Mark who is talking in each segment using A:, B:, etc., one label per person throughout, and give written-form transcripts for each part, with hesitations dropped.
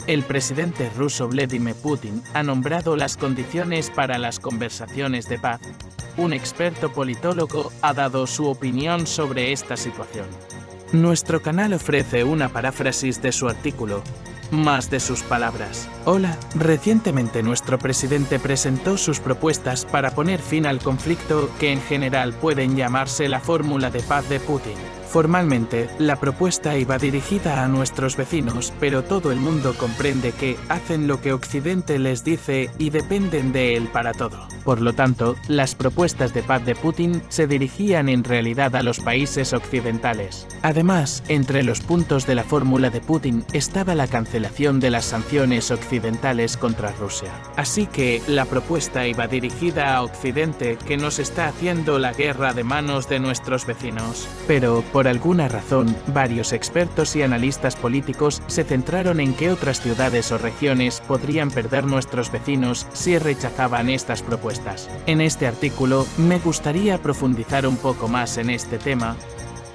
A: El presidente ruso Vladimir Putin ha nombrado las condiciones para las conversaciones de paz. Un experto politólogo ha dado su opinión sobre esta situación. Nuestro canal ofrece una paráfrasis de su artículo, más de sus palabras. Hola, recientemente nuestro presidente presentó sus propuestas para poner fin al conflicto que en general pueden llamarse la fórmula de paz de Putin. Formalmente, la propuesta iba dirigida a nuestros vecinos, pero todo el mundo comprende que hacen lo que Occidente les dice y dependen de él para todo. Por lo tanto, las propuestas de paz de Putin se dirigían en realidad a los países occidentales. Además, entre los puntos de la fórmula de Putin estaba la cancelación de las sanciones occidentales contra Rusia. Así que, la propuesta iba dirigida a Occidente, que nos está haciendo la guerra de manos de nuestros vecinos. Pero, por alguna razón, varios expertos y analistas políticos se centraron en que otras ciudades o regiones podrían perder nuestros vecinos si rechazaban estas propuestas. En este artículo, me gustaría profundizar un poco más en este tema,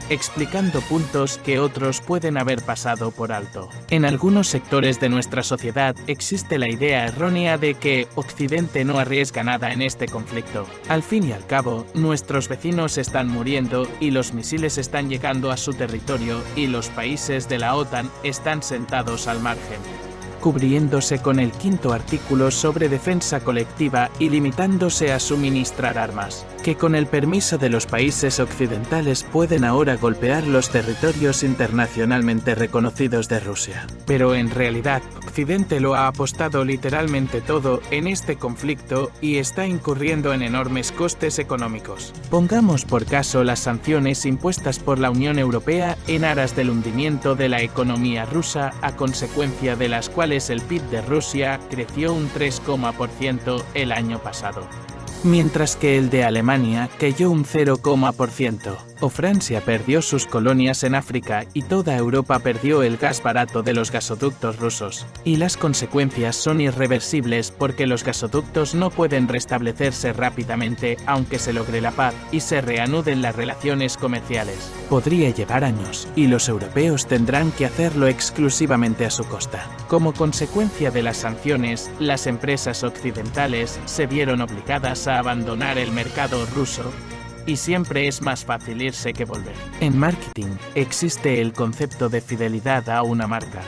A: explicando puntos que otros pueden haber pasado por alto. En algunos sectores de nuestra sociedad existe la idea errónea de que Occidente no arriesga nada en este conflicto. Al fin y al cabo, nuestros vecinos están muriendo y los misiles están llegando a su territorio y los países de la OTAN están sentados al margen, cubriéndose con el quinto artículo sobre defensa colectiva y limitándose a suministrar armas, que con el permiso de los países occidentales pueden ahora golpear los territorios internacionalmente reconocidos de Rusia. Pero en realidad, Occidente lo ha apostado literalmente todo en este conflicto y está incurriendo en enormes costes económicos. Pongamos por caso las sanciones impuestas por la Unión Europea en aras del hundimiento de la economía rusa, a consecuencia de las cuales el PIB de Rusia creció un 3% el año pasado, mientras que el de Alemania cayó un 0%. O Francia perdió sus colonias en África y toda Europa perdió el gas barato de los gasoductos rusos. Y las consecuencias son irreversibles porque los gasoductos no pueden restablecerse rápidamente aunque se logre la paz y se reanuden las relaciones comerciales. Podría llevar años, y los europeos tendrán que hacerlo exclusivamente a su costa. Como consecuencia de las sanciones, las empresas occidentales se vieron obligadas a abandonar el mercado ruso, y siempre es más fácil irse que volver. En marketing, existe el concepto de fidelidad a una marca.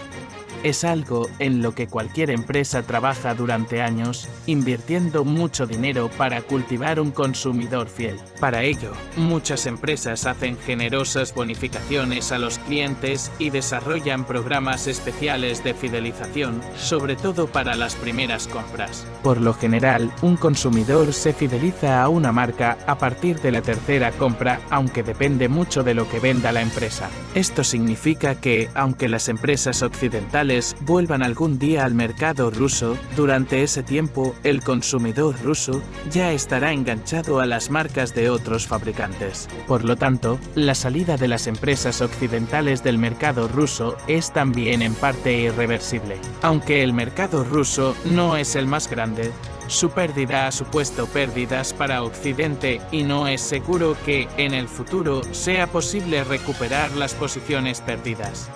A: Es algo en lo que cualquier empresa trabaja durante años, invirtiendo mucho dinero para cultivar un consumidor fiel. Para ello, muchas empresas hacen generosas bonificaciones a los clientes y desarrollan programas especiales de fidelización, sobre todo para las primeras compras. Por lo general, un consumidor se fideliza a una marca a partir de la tercera compra, aunque depende mucho de lo que venda la empresa. Esto significa que, aunque las empresas occidentales vuelvan algún día al mercado ruso, durante ese tiempo, el consumidor ruso ya estará enganchado a las marcas de otros fabricantes. Por lo tanto, la salida de las empresas occidentales del mercado ruso es también en parte irreversible. Aunque el mercado ruso no es el más grande, su pérdida ha supuesto pérdidas para Occidente y no es seguro que, en el futuro, sea posible recuperar las posiciones perdidas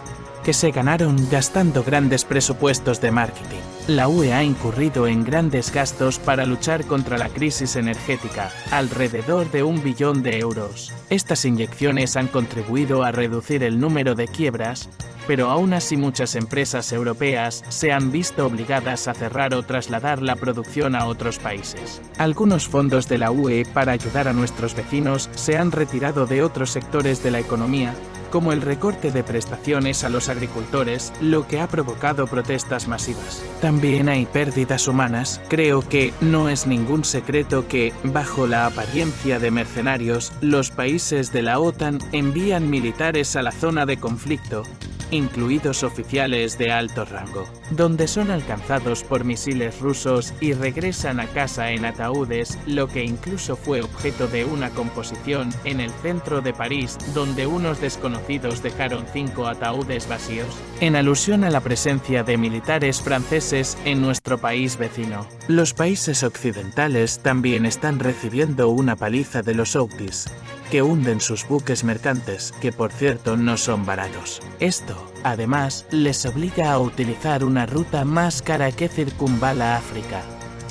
A: que se ganaron gastando grandes presupuestos de marketing. La UE ha incurrido en grandes gastos para luchar contra la crisis energética, alrededor de 1 billón de euros. Estas inyecciones han contribuido a reducir el número de quiebras, pero aún así muchas empresas europeas se han visto obligadas a cerrar o trasladar la producción a otros países. Algunos fondos de la UE para ayudar a nuestros vecinos se han retirado de otros sectores de la economía, como el recorte de prestaciones a los agricultores, lo que ha provocado protestas masivas. También hay pérdidas humanas. Creo que no es ningún secreto que, bajo la apariencia de mercenarios, los países de la OTAN envían militares a la zona de conflicto, incluidos oficiales de alto rango, donde son alcanzados por misiles rusos y regresan a casa en ataúdes, lo que incluso fue objeto de una composición en el centro de París, donde unos desconocidos dejaron 5 ataúdes vacíos, en alusión a la presencia de militares franceses en nuestro país vecino. Los países occidentales también están recibiendo una paliza de los Houthis, que hunden sus buques mercantes, que por cierto no son baratos. Esto, además, les obliga a utilizar una ruta más cara que circunvala África,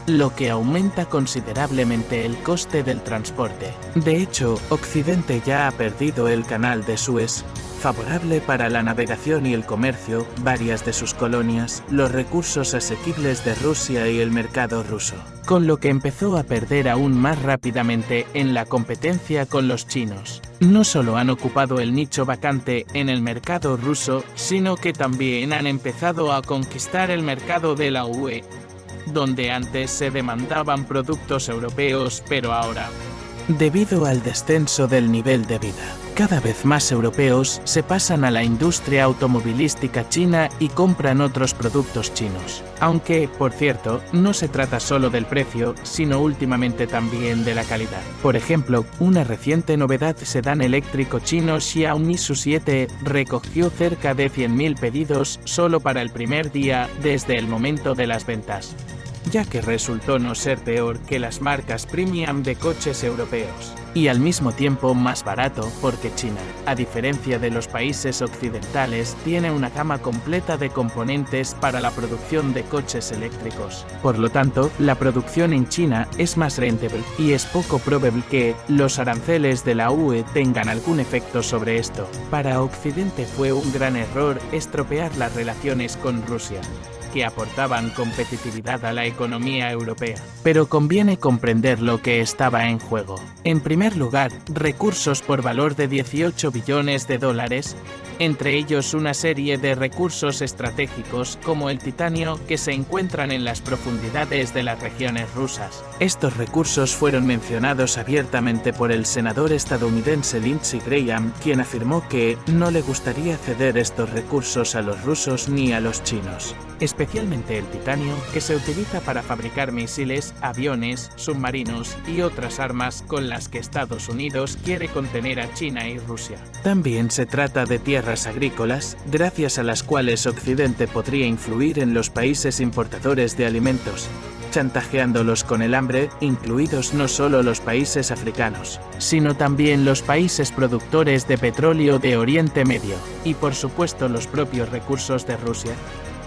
A: lo que aumenta considerablemente el coste del transporte. De hecho, Occidente ya ha perdido el canal de Suez, favorable para la navegación y el comercio, varias de sus colonias, los recursos asequibles de Rusia y el mercado ruso, con lo que empezó a perder aún más rápidamente en la competencia con los chinos. No solo han ocupado el nicho vacante en el mercado ruso, sino que también han empezado a conquistar el mercado de la UE, donde antes se demandaban productos europeos, pero ahora, debido al descenso del nivel de vida, cada vez más europeos se pasan a la industria automovilística china y compran otros productos chinos. Aunque, por cierto, no se trata solo del precio, sino últimamente también de la calidad. Por ejemplo, una reciente novedad sedán eléctrico chino Xiaomi SU7 recogió cerca de 100.000 pedidos solo para el primer día desde el momento de las ventas, ya que resultó no ser peor que las marcas premium de coches europeos, y al mismo tiempo más barato porque China, a diferencia de los países occidentales, tiene una gama completa de componentes para la producción de coches eléctricos. Por lo tanto, la producción en China es más rentable, y es poco probable que los aranceles de la UE tengan algún efecto sobre esto. Para Occidente fue un gran error estropear las relaciones con Rusia, que aportaban competitividad a la economía europea. Pero conviene comprender lo que estaba en juego. En primer lugar, recursos por valor de 18 billones de dólares, entre ellos una serie de recursos estratégicos como el titanio que se encuentran en las profundidades de las regiones rusas. Estos recursos fueron mencionados abiertamente por el senador estadounidense Lindsey Graham, quien afirmó que no le gustaría ceder estos recursos a los rusos ni a los chinos, especialmente el titanio, que se utiliza para fabricar misiles, aviones, submarinos y otras armas con las que Estados Unidos quiere contener a China y Rusia. También se trata de tierras agrícolas, gracias a las cuales Occidente podría influir en los países importadores de alimentos, chantajeándolos con el hambre, incluidos no solo los países africanos, sino también los países productores de petróleo de Oriente Medio, y por supuesto los propios recursos de Rusia.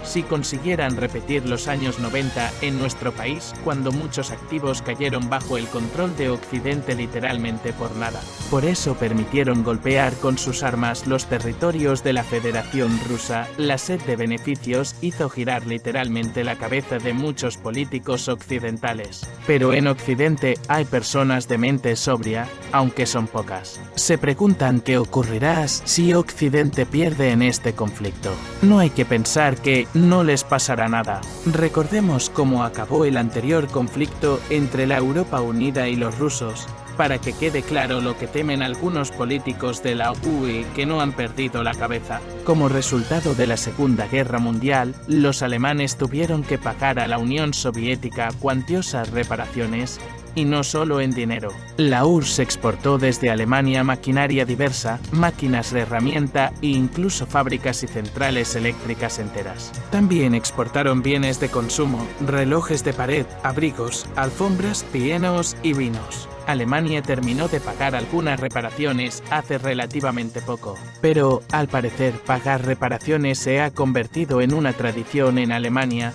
A: Si consiguieran repetir los años 90 en nuestro país, cuando muchos activos cayeron bajo el control de Occidente literalmente por nada. Por eso permitieron golpear con sus armas los territorios de la Federación Rusa. La sed de beneficios hizo girar literalmente la cabeza de muchos políticos occidentales. Pero en Occidente hay personas de mente sobria, aunque son pocas. Se preguntan qué ocurrirá si Occidente pierde en este conflicto. No hay que pensar que no les pasará nada. Recordemos cómo acabó el anterior conflicto entre la Europa Unida y los rusos, para que quede claro lo que temen algunos políticos de la UE que no han perdido la cabeza. Como resultado de la Segunda Guerra Mundial, los alemanes tuvieron que pagar a la Unión Soviética cuantiosas reparaciones, y no solo en dinero. La URSS exportó desde Alemania maquinaria diversa, máquinas de herramienta e incluso fábricas y centrales eléctricas enteras. También exportaron bienes de consumo, relojes de pared, abrigos, alfombras, pianos y vinos. Alemania terminó de pagar algunas reparaciones hace relativamente poco, pero, al parecer, pagar reparaciones se ha convertido en una tradición en Alemania,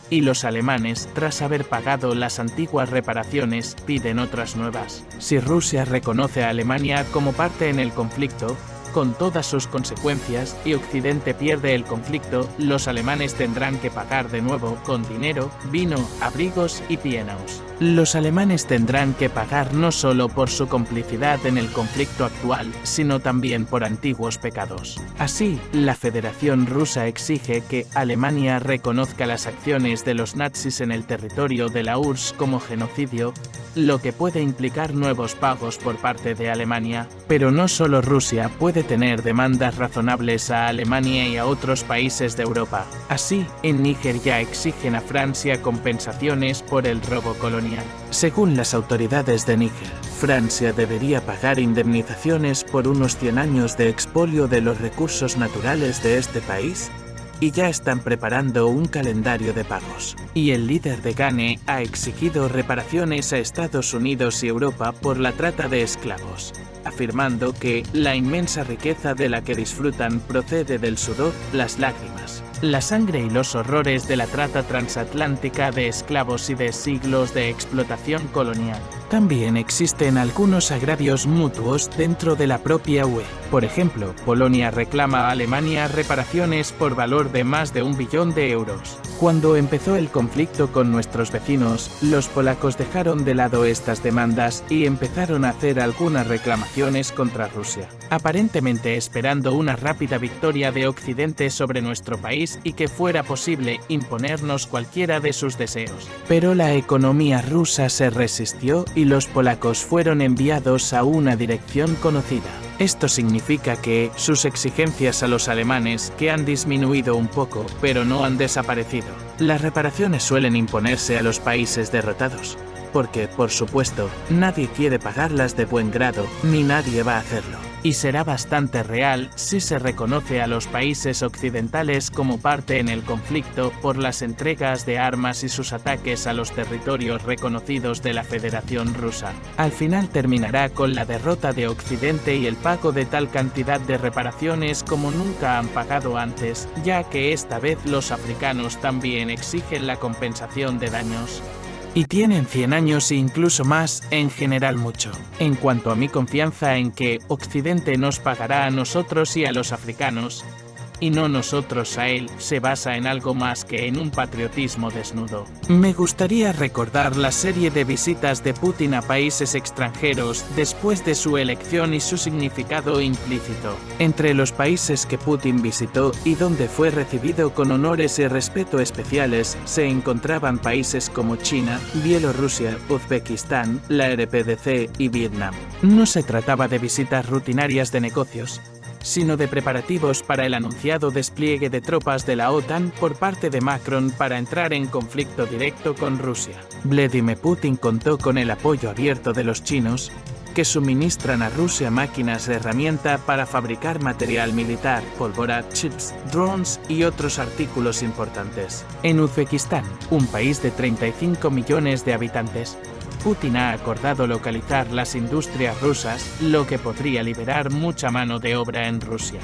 A: y los alemanes, tras haber pagado las antiguas reparaciones, piden otras nuevas. Si Rusia reconoce a Alemania como parte en el conflicto, con todas sus consecuencias, y Occidente pierde el conflicto, los alemanes tendrán que pagar de nuevo con dinero, vino, abrigos y pianos. Los alemanes tendrán que pagar no solo por su complicidad en el conflicto actual, sino también por antiguos pecados. Así, la Federación Rusa exige que Alemania reconozca las acciones de los nazis en el territorio de la URSS como genocidio, lo que puede implicar nuevos pagos por parte de Alemania. Pero no solo Rusia puede tener demandas razonables a Alemania y a otros países de Europa. Así, en Níger ya exigen a Francia compensaciones por el robo colonial. Según las autoridades de Níger, Francia debería pagar indemnizaciones por unos 100 años de expolio de los recursos naturales de este país, y ya están preparando un calendario de pagos. Y el líder de Ghana ha exigido reparaciones a Estados Unidos y Europa por la trata de esclavos. A afirmando que la inmensa riqueza de la que disfrutan procede del sudor, las lágrimas, la sangre y los horrores de la trata transatlántica de esclavos y de siglos de explotación colonial. También existen algunos agravios mutuos dentro de la propia UE. Por ejemplo, Polonia reclama a Alemania reparaciones por valor de más de 1 billón de euros. Cuando empezó el conflicto con nuestros vecinos, los polacos dejaron de lado estas demandas y empezaron a hacer algunas reclamaciones contra Rusia, aparentemente esperando una rápida victoria de Occidente sobre nuestro país y que fuera posible imponernos cualquiera de sus deseos. Pero la economía rusa se resistió y los polacos fueron enviados a una dirección conocida. Esto significa que sus exigencias a los alemanes, que han disminuido un poco, pero no han desaparecido. Las reparaciones suelen imponerse a los países derrotados, porque, por supuesto, nadie quiere pagarlas de buen grado, ni nadie va a hacerlo. Y será bastante real si se reconoce a los países occidentales como parte en el conflicto por las entregas de armas y sus ataques a los territorios reconocidos de la Federación Rusa. Al final terminará con la derrota de Occidente y el pago de tal cantidad de reparaciones como nunca han pagado antes, ya que esta vez los africanos también exigen la compensación de daños. Y tienen 100 años e incluso más, en general mucho. En cuanto a mi confianza en que Occidente nos pagará a nosotros y a los africanos, y no nosotros a él, se basa en algo más que en un patriotismo desnudo. Me gustaría recordar la serie de visitas de Putin a países extranjeros después de su elección y su significado implícito. Entre los países que Putin visitó y donde fue recibido con honores y respeto especiales, se encontraban países como China, Bielorrusia, Uzbekistán, la RPDC y Vietnam. No se trataba de visitas rutinarias de negocios, sino de preparativos para el anunciado despliegue de tropas de la OTAN por parte de Macron para entrar en conflicto directo con Rusia. Vladimir Putin contó con el apoyo abierto de los chinos, que suministran a Rusia máquinas de herramienta para fabricar material militar, pólvora, chips, drones y otros artículos importantes. En Uzbekistán, un país de 35 millones de habitantes, Putin ha acordado localizar las industrias rusas, lo que podría liberar mucha mano de obra en Rusia.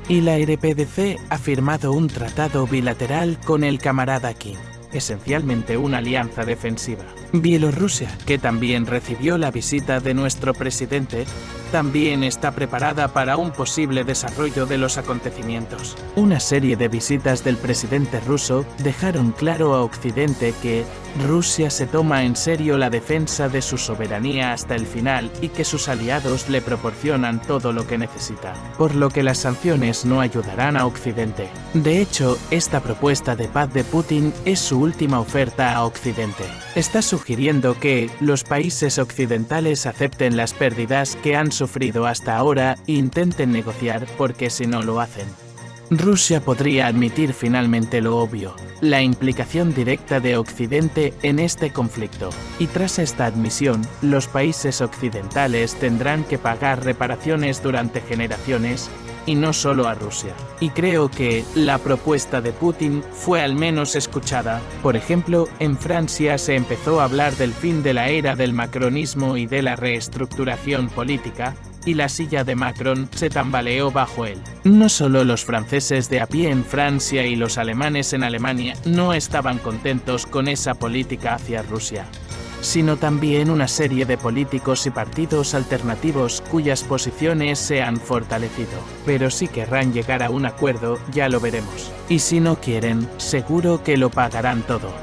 A: Y la RPDC ha firmado un tratado bilateral con el camarada Kim, esencialmente una alianza defensiva. Bielorrusia, que también recibió la visita de nuestro presidente, también está preparada para un posible desarrollo de los acontecimientos. Una serie de visitas del presidente ruso dejaron claro a Occidente que Rusia se toma en serio la defensa de su soberanía hasta el final y que sus aliados le proporcionan todo lo que necesita, por lo que las sanciones no ayudarán a Occidente. De hecho, esta propuesta de paz de Putin es su última oferta a Occidente. Está sugiriendo que los países occidentales acepten las pérdidas que han sufrido hasta ahora e intenten negociar, porque si no lo hacen, Rusia podría admitir finalmente lo obvio, la implicación directa de Occidente en este conflicto. Y tras esta admisión, los países occidentales tendrán que pagar reparaciones durante generaciones, y no solo a Rusia. Y creo que la propuesta de Putin fue al menos escuchada. Por ejemplo, en Francia se empezó a hablar del fin de la era del macronismo y de la reestructuración política, y la silla de Macron se tambaleó bajo él. No solo los franceses de a pie en Francia y los alemanes en Alemania no estaban contentos con esa política hacia Rusia, sino también una serie de políticos y partidos alternativos cuyas posiciones se han fortalecido. Pero si querrán llegar a un acuerdo, ya lo veremos. Y si no quieren, seguro que lo pagarán todo.